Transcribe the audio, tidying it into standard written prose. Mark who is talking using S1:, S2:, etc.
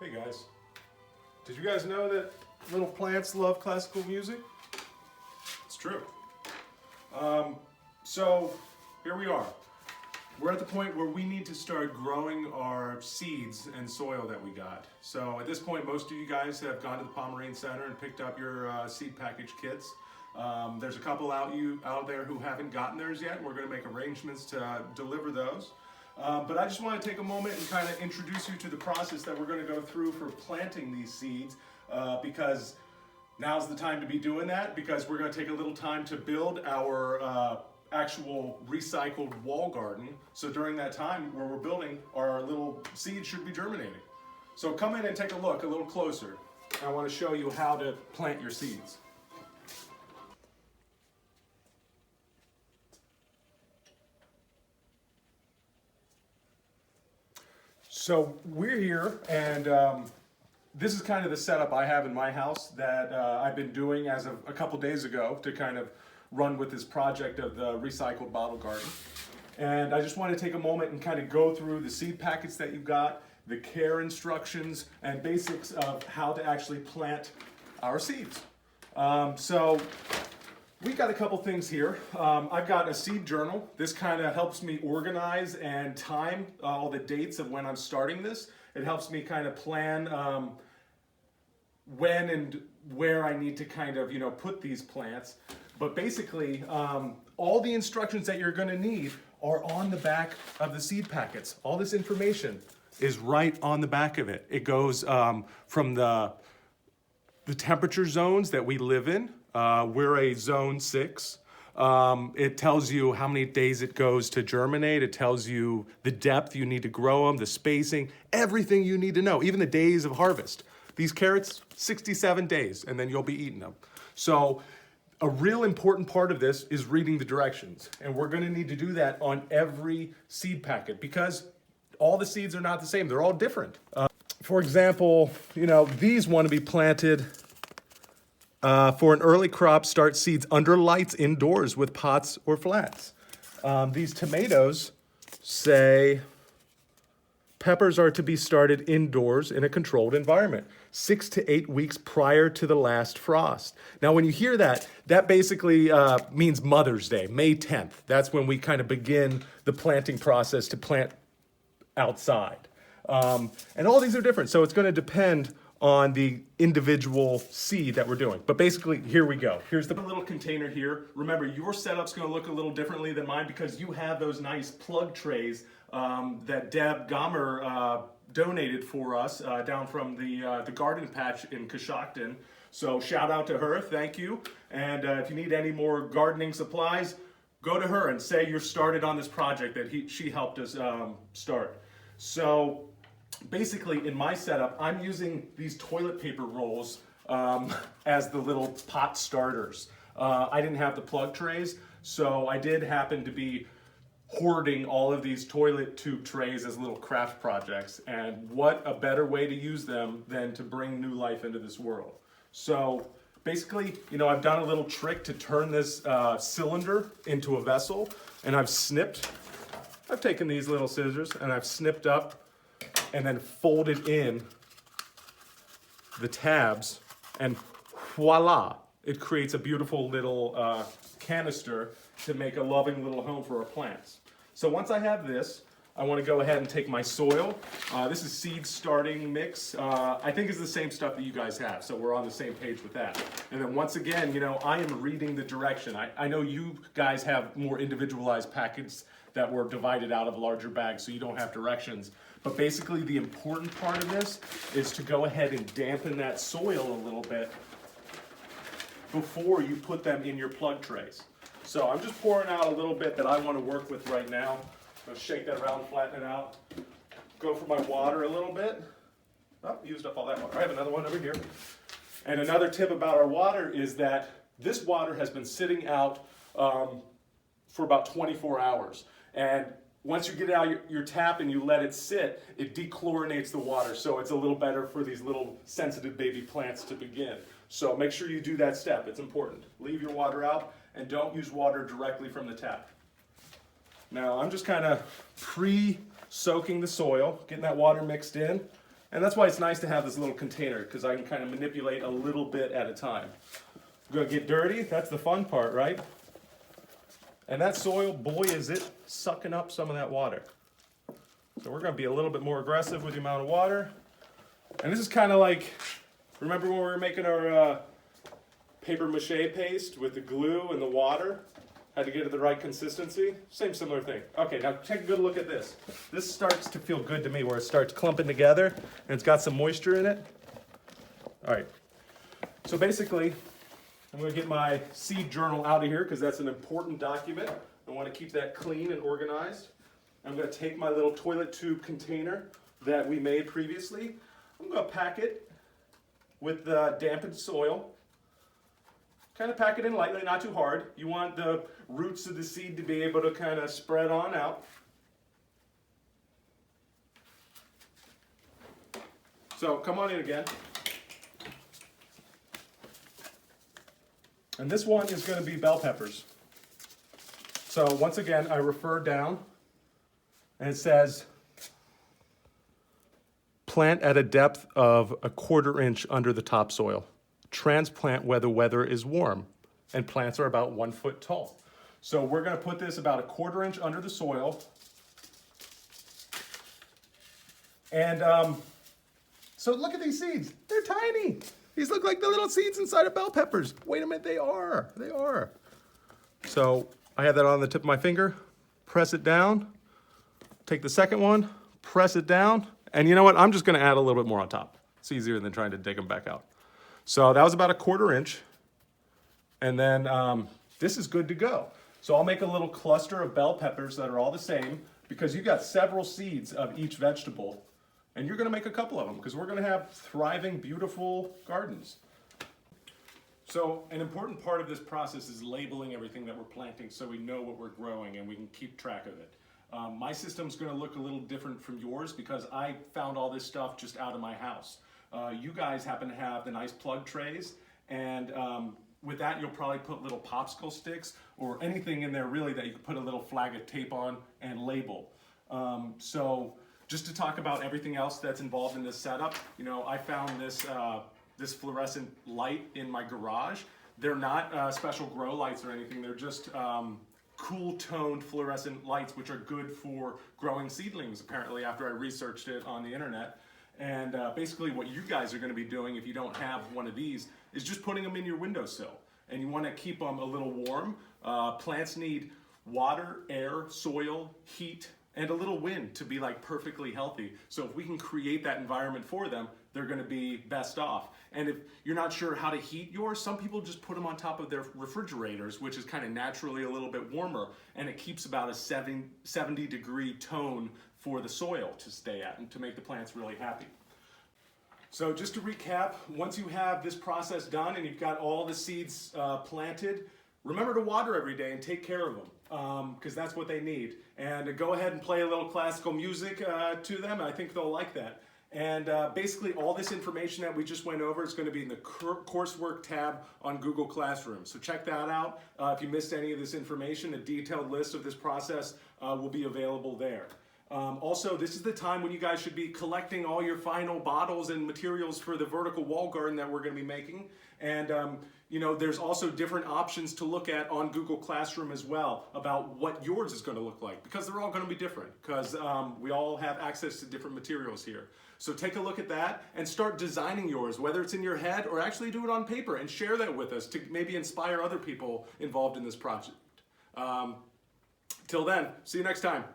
S1: Hey guys, did you guys know that little plants love classical music? It's true. So here we are. We're at the point where we need to start growing our seeds and soil that we got. So at this point, most of you guys have gone to the Pomeranian Center and picked up your seed package kits. There's a couple out there who haven't gotten theirs yet. We're going to make arrangements to deliver those. But I just want to take a moment and kind of introduce you to the process that we're going to go through for planting these seeds, because now's the time to be doing that, because we're going to take a little time to build our actual recycled wall garden. So during that time where we're building, our little seeds should be germinating. So come in and take a look a little closer. I want to show you how to plant your seeds. So we're here, and this is kind of the setup I have in my house that I've been doing as of a couple days ago to kind of run with this project of the recycled bottle garden. And I just want to take a moment and kind of go through the seed packets that you've got, the care instructions, and basics of how to actually plant our seeds. So we've got a couple things here. I've got a seed journal. This kind of helps me organize and time all the dates of when I'm starting this. It helps me kind of plan when and where I need to kind of, put these plants. But basically, all the instructions that you're going to need are on the back of the seed packets. All this information is right on the back of it. It goes from the temperature zones that we live in. We're a zone 6. It tells you how many days it goes to germinate. It tells you the depth you need to grow them, the spacing, everything you need to know, even the days of harvest. These carrots, 67 days, and then you'll be eating them. So a real important part of this is reading the directions. And we're gonna need to do that on every seed packet because all the seeds are not the same. They're all different. For example, these want to be planted for an early crop. Start seeds under lights indoors with pots or flats. These tomatoes say peppers are to be started indoors in a controlled environment, 6 to 8 weeks prior to the last frost. Now, when you hear that, that basically means Mother's Day, May 10th. That's when we kind of begin the planting process to plant outside. And all these are different, so it's going to depend on the individual seed that we're doing. But basically, here we go. Here's the little container here. Remember, your setup's going to look a little differently than mine because you have those nice plug trays that Deb Gomer donated for us down from the garden patch in Coshocton. So shout out to her, thank you. And if you need any more gardening supplies, go to her and say you're started on this project that she helped us start. So basically, in my setup, I'm using these toilet paper rolls as the little pot starters. I didn't have the plug trays, so I did happen to be hoarding all of these toilet tube trays as little craft projects. And what a better way to use them than to bring new life into this world. So basically, I've done a little trick to turn this cylinder into a vessel, and I've taken these little scissors and I've snipped up and then folded in the tabs, and voila, it creates a beautiful little canister to make a loving little home for our plants. So once I have this, I want to go ahead and take my soil. This is seed starting mix. I think it's the same stuff that you guys have, so we're on the same page with that. And then once again, I am reading the direction. I know you guys have more individualized packets that were divided out of larger bags, so you don't have directions. But basically, the important part of this is to go ahead and dampen that soil a little bit before you put them in your plug trays. So I'm just pouring out a little bit that I want to work with right now. I'll shake that around, flatten it out. Go for my water a little bit. Oh, used up all that water. I have another one over here. And another tip about our water is that this water has been sitting out for about 24 hours. And once you get it out your tap and you let it sit, it dechlorinates the water, so it's a little better for these little sensitive baby plants to begin. So make sure you do that step. It's important. Leave your water out and don't use water directly from the tap. Now I'm just kind of pre-soaking the soil, getting that water mixed in. And that's why it's nice to have this little container, because I can kind of manipulate a little bit at a time. I'm gonna get dirty, that's the fun part, right? And that soil, boy, is it sucking up some of that water. So we're gonna be a little bit more aggressive with the amount of water. And this is kind of like, remember when we were making our paper mache paste with the glue and the water? Had to get it the right consistency. Same similar thing. Okay, now take a good look at this. This starts to feel good to me where it starts clumping together and it's got some moisture in it. All right, so basically, I'm gonna get my seed journal out of here because that's an important document. I wanna keep that clean and organized. I'm gonna take my little toilet tube container that we made previously. I'm gonna pack it with dampened soil. Kind of pack it in lightly, not too hard. You want the roots of the seed to be able to kind of spread on out. So come on in again. And this one is going to be bell peppers. So once again, I refer down and it says plant at a depth of 1/4 inch under the topsoil. Transplant where the weather is warm, and plants are about 1 foot tall. So we're going to put this about 1/4 inch under the soil. And so look at these seeds. They're tiny. These look like the little seeds inside of bell peppers. Wait a minute, they are. They are. So I have that on the tip of my finger. Press it down. Take the second one, press it down. And you know what? I'm just going to add a little bit more on top. It's easier than trying to dig them back out. So that was about 1/4 inch. And then this is good to go. So I'll make a little cluster of bell peppers that are all the same because you've got several seeds of each vegetable. And you're gonna make a couple of them because we're gonna have thriving, beautiful gardens. So an important part of this process is labeling everything that we're planting so we know what we're growing and we can keep track of it. My system's gonna look a little different from yours because I found all this stuff just out of my house. You guys happen to have the nice plug trays, and with that you'll probably put little popsicle sticks or anything in there really that you can put a little flag of tape on and label. So just to talk about everything else that's involved in this setup, you know, I found this this fluorescent light in my garage. They're not special grow lights or anything, they're just cool toned fluorescent lights which are good for growing seedlings apparently after I researched it on the internet. And basically what you guys are going to be doing if you don't have one of these is just putting them in your windowsill. And you want to keep them a little warm. Plants need water, air, soil, heat, and a little wind to be like perfectly healthy. So if we can create that environment for them, they're going to be best off. And if you're not sure how to heat yours, some people just put them on top of their refrigerators, which is kind of naturally a little bit warmer, and it keeps about a 70-degree tone for the soil to stay at and to make the plants really happy. So just to recap, once you have this process done and you've got all the seeds planted, remember to water every day and take care of them because that's what they need. And go ahead and play a little classical music to them. I think they'll like that. And basically all this information that we just went over is going to be in the coursework tab on Google Classroom. So check that out. If you missed any of this information, a detailed list of this process will be available there. Also, this is the time when you guys should be collecting all your final bottles and materials for the vertical wall garden that we're going to be making. And you know, there's also different options to look at on Google Classroom as well about what yours is going to look like because they're all going to be different because we all have access to different materials here. So take a look at that and start designing yours, whether it's in your head or actually do it on paper and share that with us to maybe inspire other people involved in this project. Till then, see you next time.